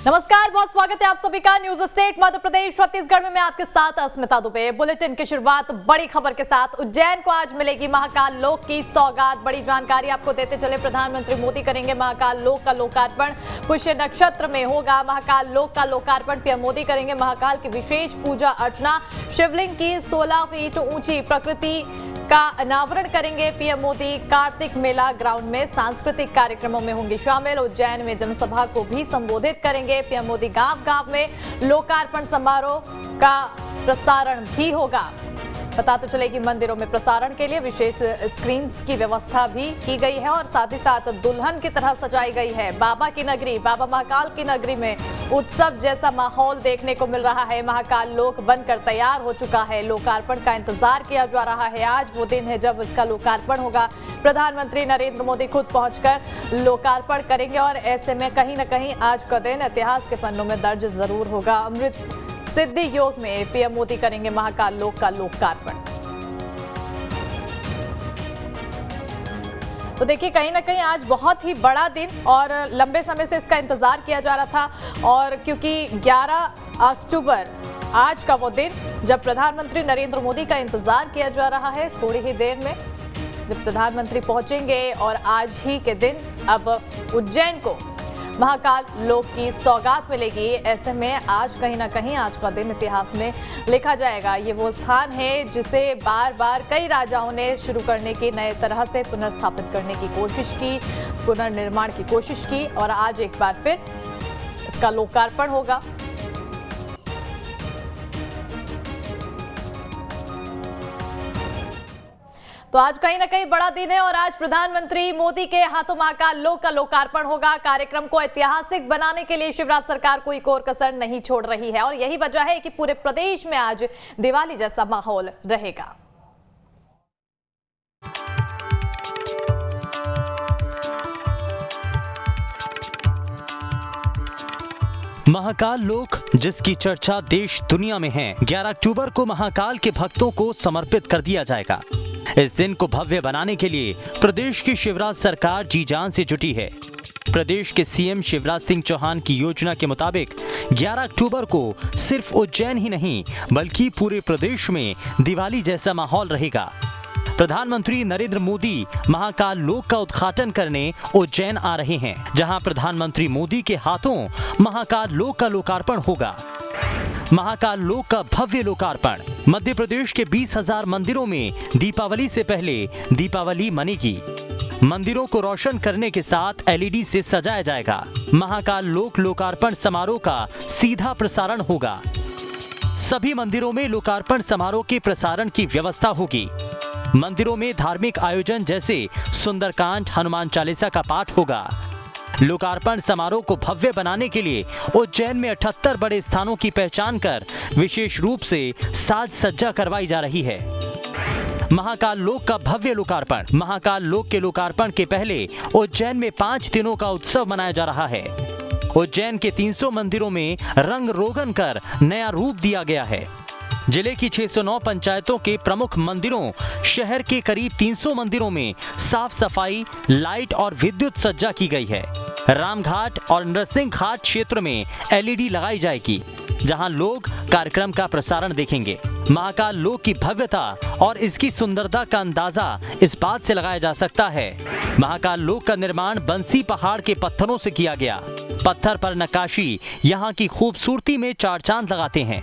नमस्कार, बहुत स्वागत है आप सभी का न्यूज स्टेट मध्य प्रदेश छत्तीसगढ़ में मैं आपके साथ अस्मिता दुबे। बुलेटिन की शुरुआत बड़ी खबर के साथ। उज्जैन को आज मिलेगी महाकाल लोक की सौगात। बड़ी जानकारी आपको देते चले, प्रधानमंत्री मोदी करेंगे महाकाल लोक का लोकार्पण। पुष्य नक्षत्र में होगा महाकाल लोक का लोकार्पण। पीएम मोदी करेंगे महाकाल की विशेष पूजा अर्चना। शिवलिंग की 16 फीट ऊंची प्रकृति का अनावरण करेंगे पीएम मोदी। कार्तिक मेला ग्राउंड में सांस्कृतिक कार्यक्रमों में होंगे शामिल। उज्जैन में जनसभा को भी संबोधित करेंगे पीएम मोदी। गांव-गांव में लोकार्पण समारोह का प्रसारण भी होगा। पता तो चले कि मंदिरों में प्रसारण के लिए विशेष स्क्रीन्स की व्यवस्था भी की गई है और साथ ही साथ दुल्हन की तरह सजाई गई है। बाबा की नगरी, बाबा महाकाल की नगरी में उत्सव जैसा माहौल देखने को मिल रहा है। महाकाल लोक बनकर तैयार हो चुका है। लोकार्पण का इंतजार किया जा रहा है। आज वो दिन है जब इसका लोकार्पण होगा। प्रधानमंत्री नरेंद्र मोदी खुद पहुंचकर लोकार्पण करेंगे और ऐसे में कहीं न कहीं आज का दिन इतिहास के पन्नों में दर्ज जरूर होगा। अमृत सिद्धि योग में पीएम मोदी करेंगे महाकाल लोक का लोकार्पण। तो देखिए, कहीं ना कहीं आज बहुत ही बड़ा दिन और लंबे समय से इसका इंतजार किया जा रहा था। और क्योंकि 11 अक्टूबर आज का वो दिन जब प्रधानमंत्री नरेंद्र मोदी का इंतजार किया जा रहा है। थोड़ी ही देर में जब प्रधानमंत्री पहुंचेंगे और आज ही के दिन अब उज्जैन को महाकाल लोक की सौगात मिलेगी। ऐसे में आज कहीं ना कहीं आज का दिन इतिहास में लिखा जाएगा। ये वो स्थान है जिसे बार बार कई राजाओं ने शुरू करने की, नए तरह से पुनर्स्थापित करने की कोशिश की, पुनर्निर्माण की कोशिश की और आज एक बार फिर इसका लोकार्पण होगा। तो आज कहीं ना कहीं बड़ा दिन है और आज प्रधानमंत्री मोदी के हाथों महाकाल लोक का लोकार्पण होगा। कार्यक्रम को ऐतिहासिक बनाने के लिए शिवराज सरकार कोई कोर कसर नहीं छोड़ रही है और यही वजह है कि पूरे प्रदेश में आज दिवाली जैसा माहौल रहेगा। महाकाल लोक, जिसकी चर्चा देश दुनिया में है, 11 अक्टूबर को महाकाल के भक्तों को समर्पित कर दिया जाएगा। इस दिन को भव्य बनाने के लिए प्रदेश की शिवराज सरकार जी जान से जुटी है। प्रदेश के सीएम शिवराज सिंह चौहान की योजना के मुताबिक 11 अक्टूबर को सिर्फ उज्जैन ही नहीं बल्कि पूरे प्रदेश में दिवाली जैसा माहौल रहेगा। प्रधानमंत्री नरेंद्र मोदी महाकाल लोक का उद्घाटन करने उज्जैन आ रहे हैं, जहां प्रधानमंत्री मोदी के हाथों महाकाल लोक का लोकार्पण होगा। महाकाल लोक का भव्य लोकार्पण। मध्य प्रदेश के 20,000 मंदिरों में दीपावली से पहले दीपावली मनेगी। मंदिरों को रोशन करने के साथ एलईडी से सजाया जाएगा। महाकाल लोक लोकार्पण समारोह का सीधा प्रसारण होगा। सभी मंदिरों में लोकार्पण समारोह के प्रसारण की व्यवस्था होगी। मंदिरों में धार्मिक आयोजन जैसे सुंदरकांड, हनुमान चालीसा का पाठ होगा। लोकार्पण समारोह को भव्य बनाने के लिए उज्जैन में 78 बड़े स्थानों की पहचान कर विशेष रूप से साज सज्जा करवाई जा रही है। महाकाल लोक का भव्य लोकार्पण। महाकाल लोक के लोकार्पण के पहले उज्जैन में 5 दिनों का उत्सव मनाया जा रहा है। उज्जैन के 300 मंदिरों में रंग रोगन कर नया रूप दिया गया है। जिले की 609 पंचायतों के प्रमुख मंदिरों, शहर के करीब 300 मंदिरों में साफ सफाई, लाइट और विद्युत सज्जा की गई है। रामघाट और नरसिंह घाट क्षेत्र में एलईडी लगाई जाएगी, जहां लोग कार्यक्रम का प्रसारण देखेंगे। महाकाल लोक की भव्यता और इसकी सुंदरता का अंदाजा इस बात से लगाया जा सकता है। महाकाल लोक का निर्माण बंसी पहाड़ के पत्थरों से किया गया। पत्थर पर नक्काशी यहाँ की खूबसूरती में चार चांद लगाते हैं।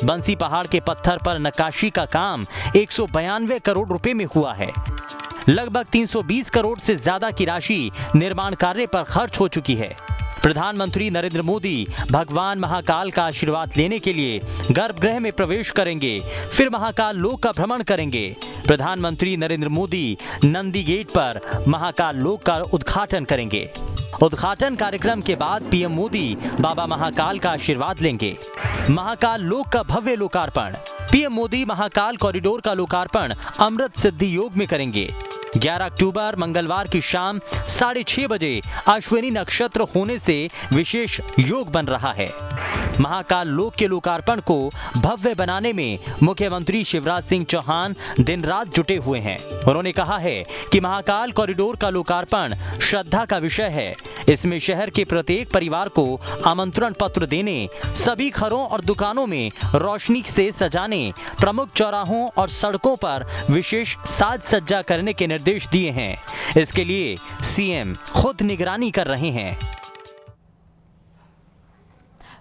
बंसी पहाड़ के पत्थर पर नक्काशी का काम 192 करोड़ रुपए में हुआ है। लगभग 320 करोड़ से ज्यादा की राशि निर्माण कार्य पर खर्च हो चुकी है। प्रधानमंत्री नरेंद्र मोदी भगवान महाकाल का आशीर्वाद लेने के लिए गर्भगृह में प्रवेश करेंगे, फिर महाकाल लोक का भ्रमण करेंगे। प्रधानमंत्री नरेंद्र मोदी नंदी गेट पर महाकाल लोक का उद्घाटन करेंगे। उद्घाटन कार्यक्रम के बाद पीएम मोदी बाबा महाकाल का आशीर्वाद लेंगे। महाकाल लोक का भव्य लोकार्पण। पीएम मोदी महाकाल कॉरिडोर का लोकार्पण अमृत सिद्धि योग में करेंगे। 11 अक्टूबर मंगलवार की शाम 6:30 बजे अश्विनी नक्षत्र होने से विशेष योग बन रहा है। महाकाल लोक के लोकार्पण को भव्य बनाने में मुख्यमंत्री शिवराज सिंह चौहान दिन रात जुटे हुए हैं। उन्होंने कहा है कि महाकाल कॉरिडोर का लोकार्पण श्रद्धा का विषय है। इसमें शहर के प्रत्येक परिवार को आमंत्रण पत्र देने, सभी घरों और दुकानों में रोशनी से सजाने, प्रमुख चौराहों और सड़कों पर विशेष साज सज्जा करने के निर्देश दिए हैं। इसके लिए सीएम खुद निगरानी कर रहे हैं।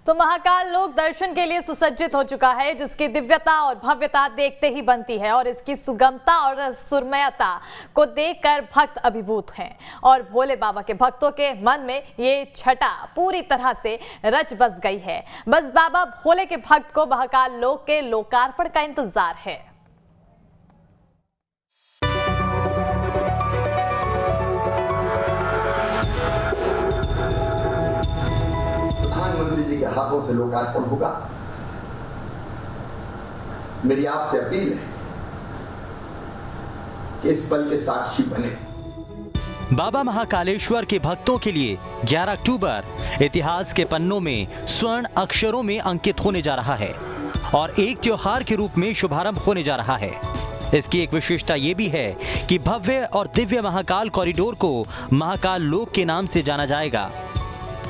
तो महाकाल लोक दर्शन के लिए सुसज्जित हो चुका है, जिसकी दिव्यता और भव्यता देखते ही बनती है और इसकी सुगमता और सुरमयता को देखकर भक्त अभिभूत हैं और भोले बाबा के भक्तों के मन में ये छटा पूरी तरह से रच बस गई है। बस बाबा भोले के भक्त को महाकाल लोक के लोकार्पण का इंतजार है। प्रधानमंत्री जी के हाथों से लोकार्पण होगा। मेरी आपसे अपील है कि इस पल के साक्षी बने। बाबा महाकालेश्वर के भक्तों के लिए 11 अक्टूबर इतिहास के पन्नों में स्वर्ण अक्षरों में अंकित होने जा रहा है और एक त्योहार के रूप में शुभारंभ होने जा रहा है। इसकी एक विशेषता ये भी है कि भव्य और दिव्य महाकाल कॉरिडोर को महाकाल लोक के नाम से जाना जाएगा।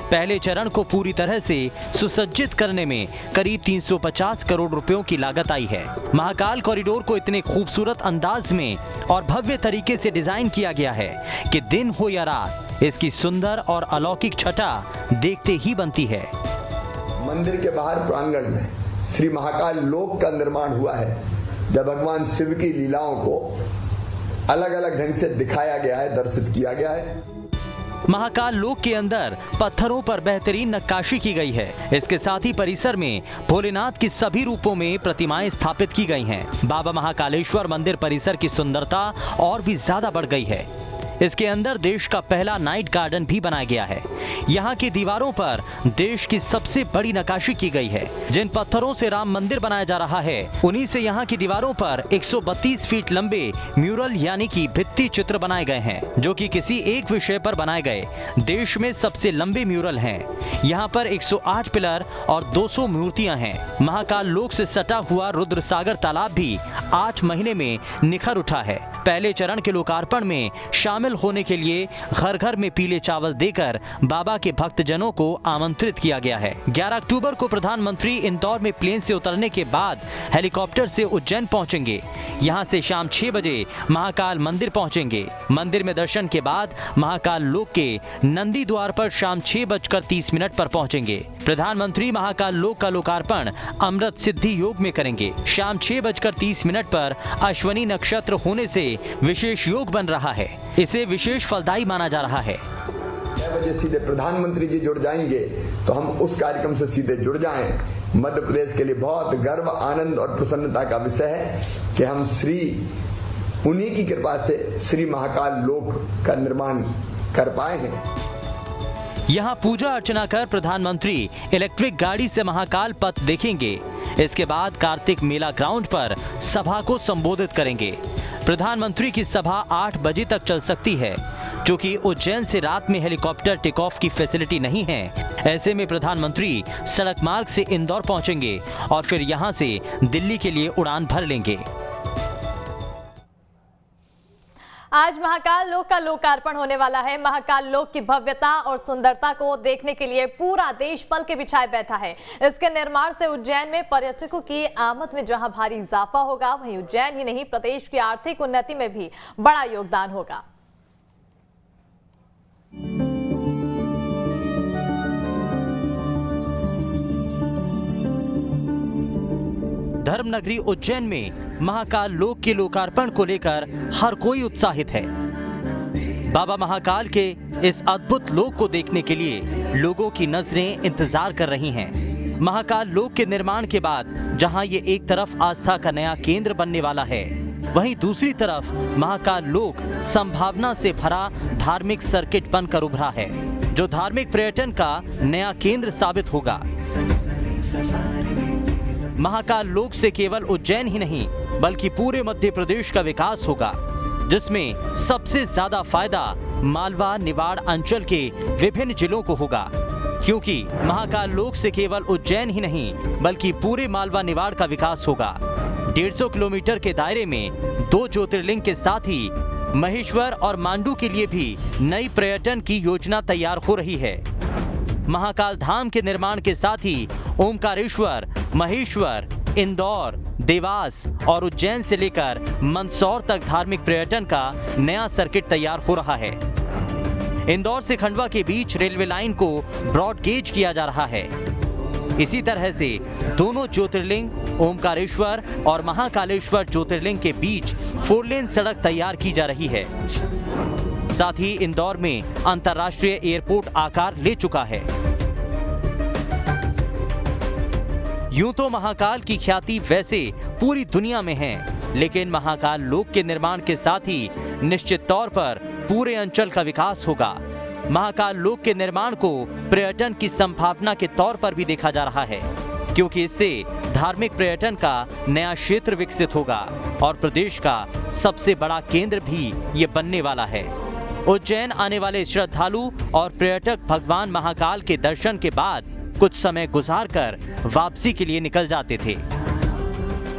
पहले चरण को पूरी तरह से सुसज्जित करने में करीब 350 करोड़ रुपयों की लागत आई है। महाकाल कॉरिडोर को इतने खूबसूरत अंदाज में और भव्य तरीके से डिजाइन किया गया है कि दिन हो या रात इसकी सुंदर और अलौकिक छटा देखते ही बनती है। मंदिर के बाहर प्रांगण में श्री महाकाल लोक का निर्माण हुआ है, जब भगवान शिव की लीलाओं को अलग अलग ढंग से दिखाया गया है, दर्शित किया गया है। महाकाल लोक के अंदर पत्थरों पर बेहतरीन नक्काशी की गई है। इसके साथ ही परिसर में भोलेनाथ की सभी रूपों में प्रतिमाएं स्थापित की गई हैं। बाबा महाकालेश्वर मंदिर परिसर की सुंदरता और भी ज्यादा बढ़ गई है। इसके अंदर देश का पहला नाइट गार्डन भी बनाया गया है। यहाँ की दीवारों पर देश की सबसे बड़ी नक्काशी की गई है। जिन पत्थरों से राम मंदिर बनाया जा रहा है, उन्हीं से यहाँ की दीवारों पर 132 फीट लंबे म्यूरल यानी कि भित्ति चित्र बनाए गए हैं, जो कि किसी एक विषय पर बनाए गए देश में सबसे लंबे म्यूरल हैं। यहाँ पर 108 पिलर और 200 मूर्तियां हैं। महाकाल लोक से सटा हुआ रुद्र सागर तालाब भी 8 महीने में निखर उठा है। पहले चरण के लोकार्पण में शामिल होने के लिए घर घर में पीले चावल देकर बाबा के भक्तजनों को आमंत्रित किया गया है। 11 अक्टूबर को प्रधानमंत्री इंदौर में प्लेन से उतरने के बाद हेलीकॉप्टर से उज्जैन पहुंचेंगे। यहां से शाम 6 बजे महाकाल मंदिर पहुंचेंगे। मंदिर में दर्शन के बाद महाकाल लोक के नंदी द्वार पर शाम 6:30 पर पहुंचेंगे। प्रधानमंत्री महाकाल लोक का लोकार्पण अमृत सिद्धि योग में करेंगे। शाम 6:30 पर अश्विनी नक्षत्र होने से विशेष योग बन रहा है। इसे विशेष फलदायी माना जा रहा है। 6 बजे सीधे प्रधानमंत्री जी जुड़ जाएंगे, तो हम उस कार्यक्रम से सीधे जुड़ जाएं। मध्य प्रदेश के लिए बहुत गर्व, आनंद और प्रसन्नता का विषय है कि हम उन्हीं की कृपा से श्री महाकाल लोक का निर्माण कर पाए हैं। यहाँ पूजा अर्चना कर प्रधानमंत्री इलेक्ट्रिक गाड़ी से महाकाल पथ देखेंगे। इसके बाद कार्तिक मेला ग्राउंड पर सभा को संबोधित करेंगे। प्रधानमंत्री की सभा 8 बजे तक चल सकती है, क्योंकि उज्जैन से रात में हेलीकॉप्टर टेक ऑफ की फैसिलिटी नहीं है। ऐसे में प्रधानमंत्री सड़क मार्ग से इंदौर पहुंचेंगे और फिर यहां से दिल्ली के लिए उड़ान भर लेंगे। आज महाकाल लोक का लोकार्पण होने वाला है। महाकाल लोक की भव्यता और सुंदरता को देखने के लिए पूरा देश पल के बिछाए बैठा है। इसके निर्माण से उज्जैन में पर्यटकों की आमद में जहां भारी इजाफा होगा, वहीं उज्जैन ही नहीं प्रदेश की आर्थिक उन्नति में भी बड़ा योगदान होगा। धर्मनगरी उज्जैन में महाकाल लोक के लोकार्पण को लेकर हर कोई उत्साहित है। बाबा महाकाल के इस अद्भुत लोक को देखने के लिए लोगों की नजरें इंतजार कर रही हैं। महाकाल लोक के निर्माण के बाद जहां ये एक तरफ आस्था का नया केंद्र बनने वाला है, वहीं दूसरी तरफ महाकाल लोक संभावना से भरा धार्मिक सर्किट बनकर उभरा है, जो धार्मिक पर्यटन का नया केंद्र साबित होगा। महाकाल लोक से केवल उज्जैन ही नहीं बल्कि पूरे मध्य प्रदेश का विकास होगा। जिसमें सबसे ज्यादा फायदा मालवा निवाड़ अंचल के विभिन्न जिलों को होगा, क्योंकि महाकाल लोक से केवल उज्जैन ही नहीं बल्कि पूरे मालवा निवाड़ का विकास होगा। 150 किलोमीटर के दायरे में 2 ज्योतिर्लिंग के साथ ही महेश्वर और मांडू के लिए भी नई पर्यटन की योजना तैयार हो रही है। महाकाल धाम के निर्माण के साथ ही ओमकारेश्वर, महेश्वर, इंदौर, देवास और उज्जैन से लेकर मंदसौर तक धार्मिक पर्यटन का नया सर्किट तैयार हो रहा है। इंदौर से खंडवा के बीच रेलवे लाइन को ब्रॉड गेज किया जा रहा है। इसी तरह से दोनों ज्योतिर्लिंग ओमकारेश्वर और महाकालेश्वर ज्योतिर्लिंग के बीच 4 लेन सड़क तैयार की जा रही है। साथ ही इंदौर में अंतर्राष्ट्रीय एयरपोर्ट आकार ले चुका है। यूं तो महाकाल की ख्याति वैसे पूरी दुनिया में है, लेकिन महाकाल लोक के निर्माण के साथ ही निश्चित तौर पर पूरे अंचल का विकास होगा। महाकाल लोक के निर्माण को पर्यटन की संभावना के तौर पर भी देखा जा रहा है, क्योंकि इससे धार्मिक पर्यटन का नया क्षेत्र विकसित होगा और प्रदेश का सबसे बड़ा केंद्र भी ये बनने वाला है। उज्जैन आने वाले श्रद्धालु और पर्यटक भगवान महाकाल के दर्शन के बाद कुछ समय गुजारकर वापसी के लिए निकल जाते थे,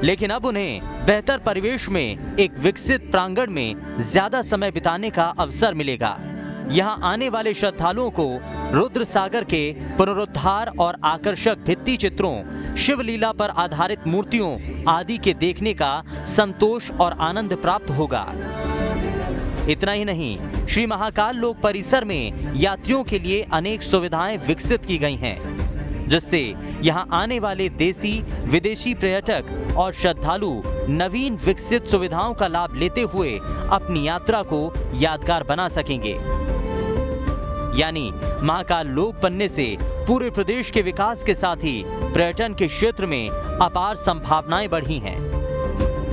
लेकिन अब उन्हें बेहतर परिवेश में एक विकसित प्रांगण में ज्यादा समय बिताने का अवसर मिलेगा। यहाँ आने वाले श्रद्धालुओं को रुद्र सागर के पुनरुद्धार और आकर्षक भित्ति चित्रों, शिवलीला पर आधारित मूर्तियों आदि के देखने का संतोष और आनंद प्राप्त होगा। इतना ही नहीं, श्री महाकाल लोक परिसर में यात्रियों के लिए अनेक सुविधाएं विकसित की गई हैं, जिससे यहाँ आने वाले देसी विदेशी पर्यटक और श्रद्धालु नवीन विकसित सुविधाओं का लाभ लेते हुए अपनी यात्रा को यादगार बना सकेंगे। यानी महाकाल लोक बनने से पूरे प्रदेश के विकास के साथ ही पर्यटन के क्षेत्र में अपार संभावनाएं बढ़ी हैं।